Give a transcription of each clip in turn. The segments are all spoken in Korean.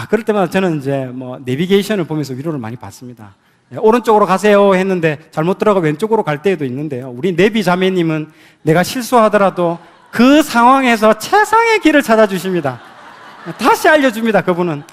그럴 때마다 저는 이제 내비게이션을 보면서 위로를 많이 받습니다. 오른쪽으로 가세요 했는데 잘못 들어가 왼쪽으로 갈 때도 있는데요. 우리 내비 자매님은 내가 실수하더라도 그 상황에서 최상의 길을 찾아주십니다. 다시 알려줍니다, 그분은.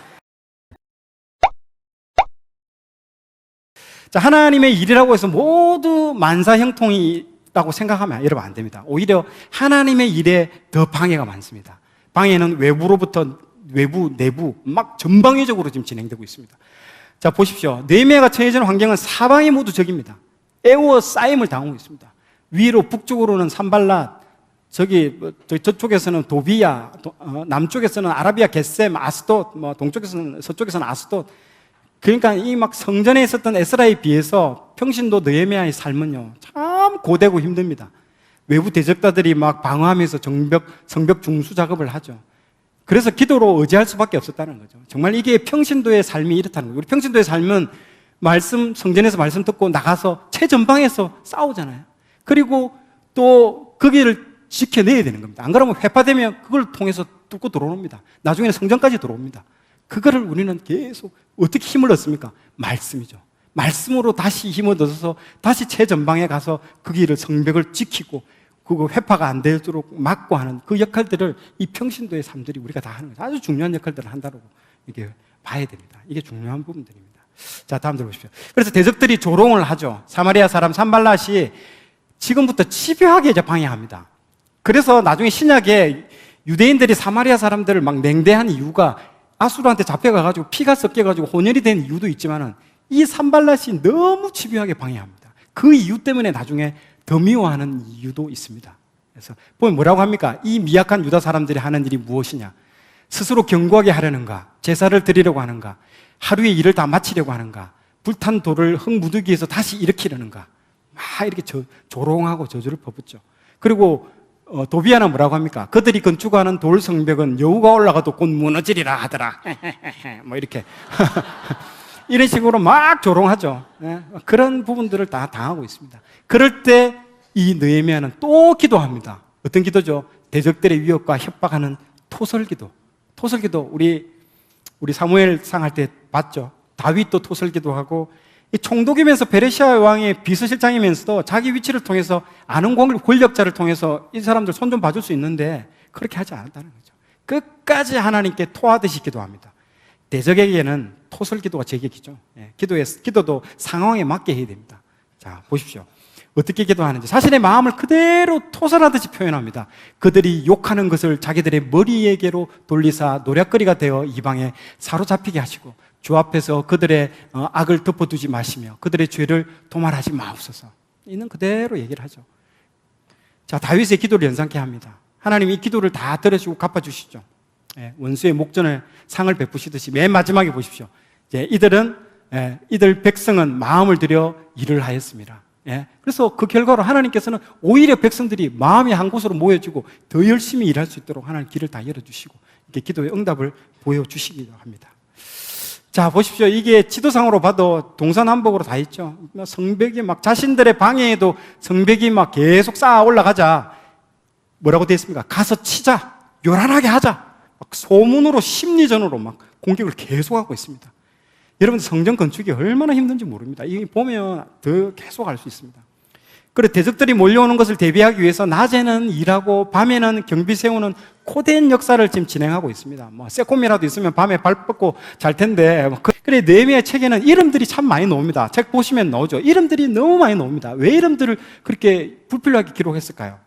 자, 하나님의 일이라고 해서 모두 만사형통이라고 생각하면 여러분 안 됩니다. 오히려 하나님의 일에 더 방해가 많습니다. 방해는 외부로부터 외부, 내부 막 전방위적으로 지금 진행되고 있습니다. 자, 보십시오. 느헤미야가 처해진 환경은 사방이 모두 적입니다. 에워싸임을 당하고 있습니다. 위로 북쪽으로는 산발랏, 저쪽에서는 도비야, 남쪽에서는 아라비아 겟셈, 아스돗, 동쪽에서는 서쪽에서는 아스돗. 그러니까 이 막 성전에 있었던 에스라에 비해서 평신도 느헤미야의 삶은요 참 고되고 힘듭니다. 외부 대적자들이 막 방어하면서 성벽 중수 작업을 하죠. 그래서 기도로 의지할 수밖에 없었다는 거죠. 정말 이게 평신도의 삶이 이렇다는 거예요. 우리 평신도의 삶은 성전에서 말씀 듣고 나가서 최전방에서 싸우잖아요. 그리고 또 거기를 지켜내야 되는 겁니다. 안 그러면 회파되면 그걸 통해서 뚫고 들어옵니다. 나중에는 성전까지 들어옵니다. 그거를 우리는 계속 어떻게 힘을 얻습니까? 말씀이죠. 말씀으로 다시 힘을 얻어서 다시 최전방에 가서 그 길을 성벽을 지키고 그거 회파가 안 되도록 막고 하는 그 역할들을 이 평신도의 삶들이 우리가 다 하는 거죠. 아주 중요한 역할들을 한다고 이게 봐야 됩니다. 이게 중요한 부분들입니다. 자, 다음 들어보십시오. 그래서 대적들이 조롱을 하죠. 사마리아 사람 산발랏이 지금부터 집요하게 이제 방해합니다. 그래서 나중에 신약에 유대인들이 사마리아 사람들을 막 냉대한 이유가 아수르한테 잡혀가가지고 피가 섞여가지고 혼혈이 된 이유도 있지만은 이 산발랏이 너무 집요하게 방해합니다. 그 이유 때문에 나중에 더 미워하는 이유도 있습니다. 그래서 보면 뭐라고 합니까? 이 미약한 유다 사람들이 하는 일이 무엇이냐? 스스로 견고하게 하려는가? 제사를 드리려고 하는가? 하루의 일을 다 마치려고 하는가? 불탄 돌을 흙무더기에서 다시 일으키려는가? 막 이렇게 조롱하고 저주를 퍼붓죠. 그리고 도비야는 뭐라고 합니까? 그들이 건축하는 돌 성벽은 여우가 올라가도 곧 무너지리라 하더라. 뭐 이렇게 이런 식으로 막 조롱하죠. 그런 부분들을 다 당하고 있습니다. 그럴 때 이 느헤미야는 또 기도합니다. 어떤 기도죠? 대적들의 위협과 협박하는 토설기도. 토설기도 우리 사무엘상 할 때 봤죠. 다윗도 토설기도하고 총독이면서 베레시아 왕의 비서실장이면서도 자기 위치를 통해서 아는 권력자를 통해서 이 사람들 손 좀 봐줄 수 있는데 그렇게 하지 않았다는 거죠. 끝까지 하나님께 토하듯이 기도합니다. 대적에게는 토설기도가 제격이죠. 기도도 상황에 맞게 해야 됩니다. 자, 보십시오. 어떻게 기도하는지 자신의 마음을 그대로 토설하듯이 표현합니다. 그들이 욕하는 것을 자기들의 머리에게로 돌리사 노략거리가 되어 이방에 사로잡히게 하시고 주 앞에서 그들의 악을 덮어두지 마시며 그들의 죄를 도말하지 마옵소서. 이는 그대로 얘기를 하죠. 자, 다윗의 기도를 연상케 합니다. 하나님이 이 기도를 다 들으시고 갚아주시죠. 원수의 목전을 상을 베푸시듯이 맨 마지막에 보십시오. 이들 백성은 마음을 들여 일을 하였습니다. 그래서 그 결과로 하나님께서는 오히려 백성들이 마음이 한 곳으로 모여지고 더 열심히 일할 수 있도록 하나님 길을 다 열어주시고 이렇게 기도의 응답을 보여주시기도 합니다. 자, 보십시오. 이게 지도상으로 봐도 동서남북으로 다 있죠. 성벽이 막 자신들의 방해에도 성벽이 막 계속 쌓아 올라가자. 뭐라고 되어 있습니까? 가서 치자. 요란하게 하자. 막 소문으로 심리전으로 막 공격을 계속하고 있습니다. 여러분, 성전 건축이 얼마나 힘든지 모릅니다. 이게 보면 더 계속 알 수 있습니다. 그리고 대적들이 몰려오는 것을 대비하기 위해서 낮에는 일하고 밤에는 경비 세우는 코된 역사를 지금 진행하고 있습니다. 새콤이라도 있으면 밤에 발 뻗고 잘 텐데. 그래, 느헤미야 책에는 이름들이 참 많이 나옵니다. 책 보시면 나오죠. 이름들이 너무 많이 나옵니다. 왜 이름들을 그렇게 불필요하게 기록했을까요?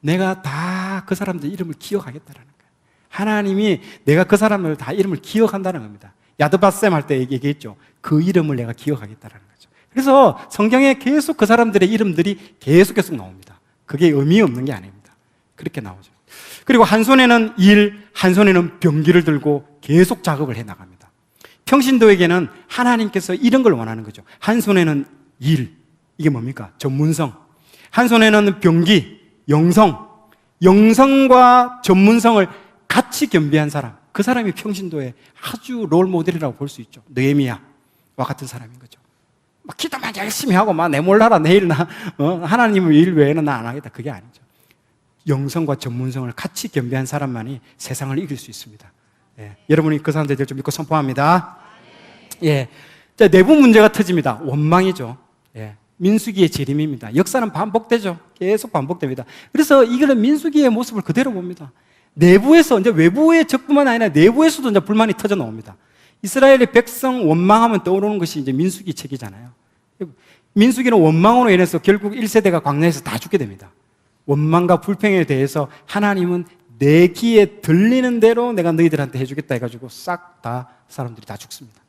내가 다 그 사람들 이름을 기억하겠다라는 거예요. 하나님이 내가 그 사람을 다 이름을 기억한다는 겁니다. 야드바셈 할 때 얘기했죠. 그 이름을 내가 기억하겠다라는 거죠. 그래서 성경에 계속 그 사람들의 이름들이 계속 나옵니다. 그게 의미 없는 게 아닙니다. 그렇게 나오죠. 그리고 한 손에는 일, 한 손에는 병기를 들고 계속 작업을 해 나갑니다. 평신도에게는 하나님께서 이런 걸 원하는 거죠. 한 손에는 일, 이게 뭡니까? 전문성. 한 손에는 병기, 영성과 전문성을 같이 겸비한 사람. 그 사람이 평신도의 아주 롤 모델이라고 볼 수 있죠. 느헤미야와 같은 사람인 거죠. 막 기도만 열심히 하고 막 내 몰라라 내일 하나님의 일 외에는 나 안 하겠다. 그게 아니죠. 영성과 전문성을 같이 겸비한 사람만이 세상을 이길 수 있습니다. 예, 여러분이 그 사람들이 될 줄 믿고 선포합니다. 예, 자, 내부 문제가 터집니다. 원망이죠. 예, 민수기의 재림입니다. 역사는 반복되죠. 계속 반복됩니다. 그래서 이거는 민수기의 모습을 그대로 봅니다. 내부에서 이제 외부의 적뿐만 아니라 내부에서도 이제 불만이 터져 나옵니다. 이스라엘의 백성 원망하면 떠오르는 것이 이제 민수기 책이잖아요. 민수기는 원망으로 인해서 결국 1세대가 광야에서 다 죽게 됩니다. 원망과 불평에 대해서 하나님은 내 귀에 들리는 대로 내가 너희들한테 해주겠다 해가지고 싹 다 사람들이 다 죽습니다.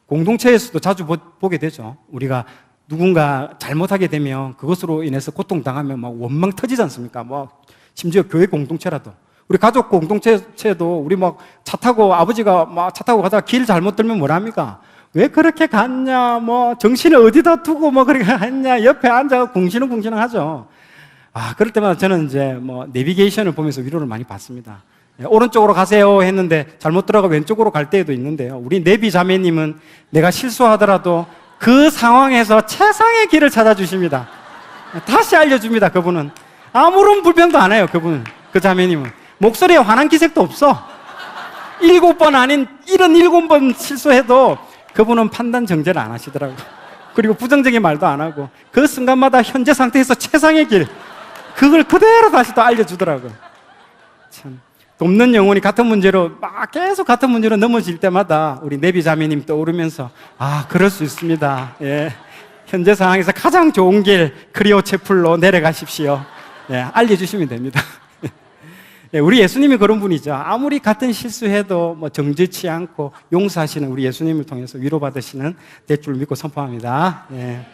공동체에서도 자주 보게 되죠. 우리가 누군가 잘못하게 되면 그것으로 인해서 고통당하면 막 원망 터지지 않습니까? 뭐 심지어 교회 공동체라도, 우리 가족 공동체도 우리 막 차 타고 아버지가 막 차 타고 가다가 길 잘못 들면 뭐라 합니까? 왜 그렇게 갔냐? 뭐 정신을 어디다 두고 뭐 그렇게 했냐? 옆에 앉아 궁시렁궁시렁 하죠. 그럴 때마다 저는 이제 뭐 내비게이션을 보면서 위로를 많이 받습니다. 오른쪽으로 가세요 했는데 잘못 들어가 왼쪽으로 갈 때도 있는데요. 우리 내비 자매님은 내가 실수하더라도 그 상황에서 최상의 길을 찾아주십니다. 다시 알려줍니다. 그분은 아무런 불평도 안 해요. 그분은, 그 자매님은 목소리에 화난 기색도 없어. 7번 아닌 77번 실수해도 그분은 판단 정제를 안 하시더라고요. 그리고 부정적인 말도 안 하고 그 순간마다 현재 상태에서 최상의 길, 그걸 그대로 다시 또 알려주더라고요. 참, 돕는 영혼이 같은 문제로 막 계속 같은 문제로 넘어질 때마다 우리 내비 자매님 떠오르면서 그럴 수 있습니다. 예, 현재 상황에서 가장 좋은 길 크리오 채플로 내려가십시오. 예, 알려주시면 됩니다. 예, 우리 예수님이 그런 분이죠. 아무리 같은 실수해도 뭐 정죄치 않고 용서하시는 우리 예수님을 통해서 위로받으시는 될 줄 믿고 선포합니다. 예.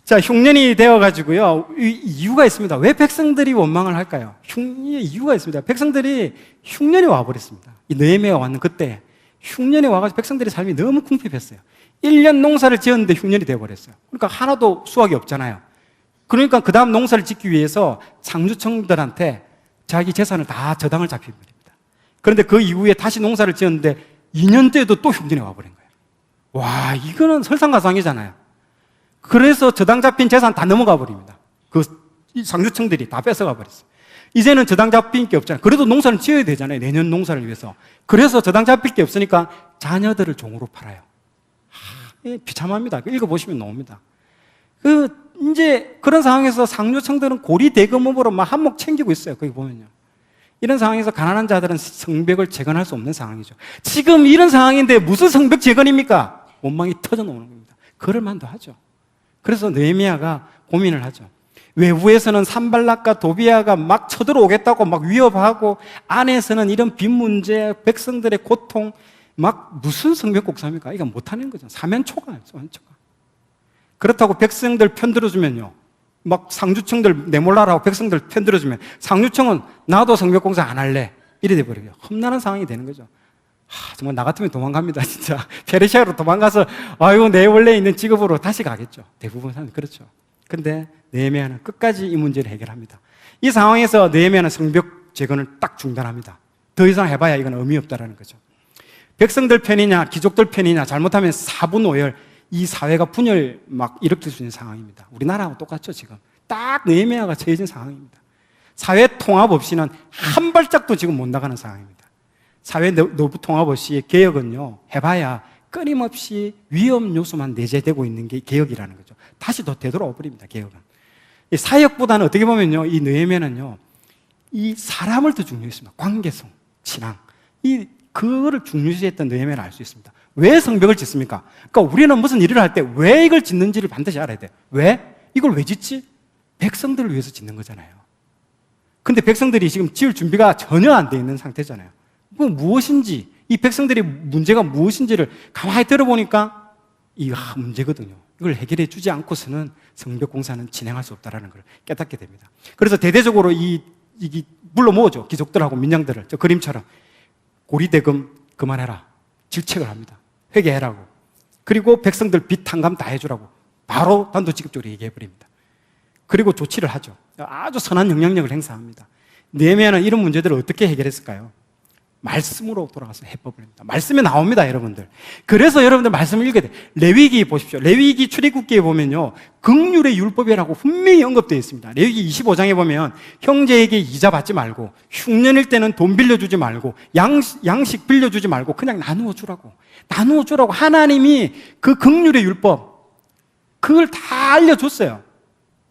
자, 흉년이 되어가지고요, 이유가 있습니다. 왜 백성들이 원망을 할까요? 이유가 있습니다. 백성들이 흉년이 와버렸습니다. 이 느헤미야가 왔는 그때 흉년이 와가지고 백성들의 삶이 너무 궁핍했어요. 1년 농사를 지었는데 흉년이 되어버렸어요. 그러니까 하나도 수확이 없잖아요. 그러니까 그 다음 농사를 짓기 위해서 상주청들한테 자기 재산을 다 저당을 잡혀버립니다. 그런데 그 이후에 다시 농사를 지었는데 2년 때도 또 흉년이 와버린 거예요. 와, 이거는 설상가상이잖아요. 그래서 저당 잡힌 재산 다 넘어가 버립니다. 그 상주청들이 다 뺏어가 버렸어요. 이제는 저당 잡힌 게 없잖아요. 그래도 농사를 지어야 되잖아요. 내년 농사를 위해서. 그래서 저당 잡힐 게 없으니까 자녀들을 종으로 팔아요. 비참합니다. 읽어보시면 나옵니다. 이제 그런 상황에서 상류층들은 고리 대금업으로 막 한몫 챙기고 있어요. 거기 보면요. 이런 상황에서 가난한 자들은 성벽을 재건할 수 없는 상황이죠. 지금 이런 상황인데 무슨 성벽 재건입니까? 원망이 터져 나오는 겁니다. 그럴 만도 하죠. 그래서 느헤미야가 고민을 하죠. 외부에서는 산발락과 도비아가 막 쳐들어오겠다고 막 위협하고, 안에서는 이런 빚 문제, 백성들의 고통, 막 무슨 성벽 곡사입니까? 이거 못하는 거죠. 사면초가. 그렇다고 백성들 편들어주면요, 막 상주청들 내몰라라고 백성들 편들어주면 상주청은 나도 성벽공사 안 할래 이래 돼버려요. 험난한 상황이 되는 거죠. 정말 나 같으면 도망갑니다. 진짜 페르시아로 도망가서 내 원래 있는 직업으로 다시 가겠죠. 대부분 사람들 그렇죠. 근데 느헤미야는 끝까지 이 문제를 해결합니다. 이 상황에서 느헤미야는 성벽 재건을 딱 중단합니다. 더 이상 해봐야 이건 의미 없다라는 거죠. 백성들 편이냐 귀족들 편이냐, 잘못하면 사분오열, 이 사회가 분열 막 일으킬 수 있는 상황입니다. 우리나라하고 똑같죠. 지금 딱 느헤미야가 처해진 상황입니다. 사회 통합 없이는 한 발짝도 지금 못 나가는 상황입니다. 사회 내부 통합 없이 개혁은요, 해봐야 끊임없이 위험 요소만 내재되고 있는 게 개혁이라는 거죠. 다시 더 되돌아와 버립니다. 개혁은. 이 사역보다는 어떻게 보면요, 이 느헤미야는요, 이 사람을 더 중요했습니다. 관계성, 신앙, 그거를 중요시했던 느헤미야를 알 수 있습니다. 왜 성벽을 짓습니까? 그러니까 우리는 무슨 일을 할 때 왜 이걸 짓는지를 반드시 알아야 돼요. 왜? 이걸 왜 짓지? 백성들을 위해서 짓는 거잖아요. 근데 백성들이 지금 지을 준비가 전혀 안 돼 있는 상태잖아요. 무엇인지, 이 백성들의 문제가 무엇인지를 가만히 들어보니까 이거 문제거든요. 이걸 해결해 주지 않고서는 성벽 공사는 진행할 수 없다는 걸 깨닫게 됩니다. 그래서 대대적으로 이게 물러 모으죠. 귀족들하고 민장들을. 저 그림처럼 고리대금 그만해라. 질책을 합니다. 회개해라고. 그리고 백성들 빚 탕감 다 해주라고 바로 단도직입적으로 얘기해버립니다. 그리고 조치를 하죠. 아주 선한 영향력을 행사합니다. 느헤미야는 이런 문제들을 어떻게 해결했을까요? 말씀으로 돌아가서 해법을 합니다. 말씀에 나옵니다, 여러분들. 그래서 여러분들 말씀을 읽어야 돼요. 레위기 보십시오. 레위기 출애굽기에 보면요, 긍휼의 율법이라고 분명히 언급되어 있습니다. 레위기 25장에 보면 형제에게 이자 받지 말고, 흉년일 때는 돈 빌려주지 말고, 양식 빌려주지 말고 그냥 나누어 주라고. 나누어 주라고 하나님이 그 긍휼의 율법, 그걸 다 알려줬어요.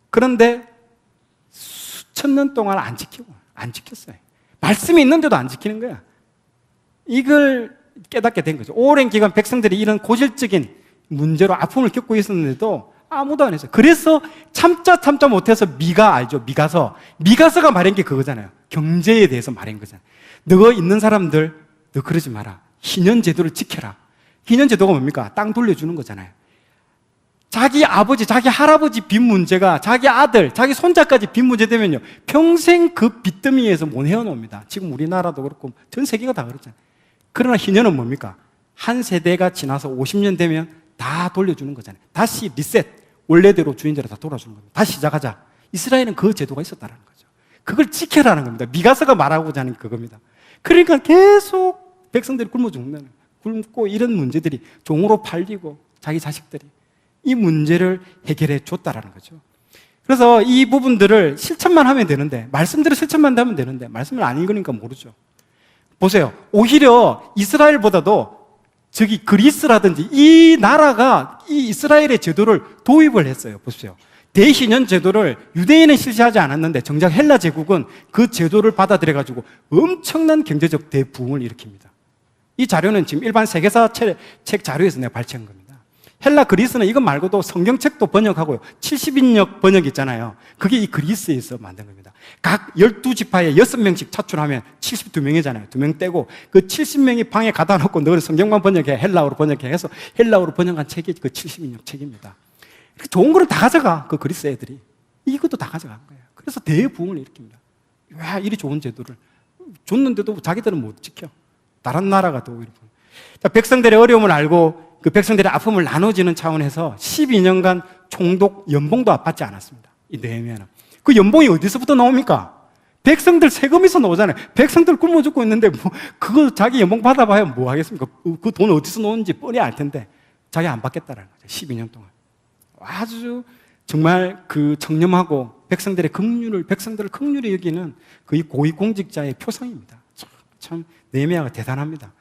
그런데 수천 년 동안 안 지켰어요. 말씀이 있는데도 안 지키는 거야. 이걸 깨닫게 된 거죠. 오랜 기간 백성들이 이런 고질적인 문제로 아픔을 겪고 있었는데도 아무도 안 했어요. 그래서 참자 못해서 미가서가 말한 게 그거잖아요. 경제에 대해서 말한 거잖아요. 너 있는 사람들, 너 그러지 마라. 희년 제도를 지켜라. 희년 제도가 뭡니까? 땅 돌려주는 거잖아요. 자기 아버지, 자기 할아버지 빚 문제가 자기 아들, 자기 손자까지 빚 문제 되면요, 평생 그 빚더미에서 못 헤어나옵니다. 지금 우리나라도 그렇고 전 세계가 다 그렇잖아요. 그러나 희년은 뭡니까? 한 세대가 지나서 50년 되면 다 돌려주는 거잖아요. 다시 리셋, 원래대로 주인대로 다 돌아주는 겁니다. 다시 시작하자. 이스라엘은 그 제도가 있었다는 거죠. 그걸 지켜라는 겁니다. 미가서가 말하고자 하는 그겁니다. 그러니까 계속 백성들이 굶고 이런 문제들이 종으로 팔리고 자기 자식들이 이 문제를 해결해 줬다라는 거죠. 그래서 이 부분들을 실천만 하면 되는데, 말씀대로 실천만 하면 되는데, 말씀을 안 읽으니까 모르죠. 보세요. 오히려 이스라엘보다도 저기 그리스라든지 이 나라가 이 이스라엘의 제도를 도입을 했어요. 보십시오. 대희년 제도를 유대인은 실시하지 않았는데 정작 헬라 제국은 그 제도를 받아들여가지고 엄청난 경제적 대부흥을 일으킵니다. 이 자료는 지금 일반 세계사 책 자료에서 내가 발췌한 겁니다. 헬라 그리스는 이것 말고도 성경책도 번역하고요. 70인역 번역 있잖아요. 그게 이 그리스에서 만든 겁니다. 각 12지파에 6명씩 차출하면 72명이잖아요. 2명 떼고 그 70명이 방에 가다 놓고 너는 성경만 번역해, 헬라어로 번역해 해서 헬라어로 번역한 책이 그 70인역 책입니다. 좋은 거를 다 가져가, 그 그리스 애들이. 이것도 다 가져간 거예요. 그래서 대부흥을 일으킵니다. 왜 이리 좋은 제도를 줬는데도 자기들은 못 지켜. 다른 나라가 더 오히려. 백성들의 어려움을 알고 그 백성들의 아픔을 나눠지는 차원에서 12년간 총독 연봉도 받지 않았습니다. 이 느헤미야는. 그 연봉이 어디서부터 나옵니까? 백성들 세금에서 나오잖아요. 백성들 굶어 죽고 있는데 뭐 그거 자기 연봉 받아봐야 뭐 하겠습니까? 그 돈 어디서 나오는지 뻔히 알 텐데 자기 안 받겠다라는 거죠. 12년 동안. 아주 정말 그 청렴하고 백성들의 백성들을 긍휼히 여기는 그 고위공직자의 표상입니다. 참 느헤미야가 대단합니다.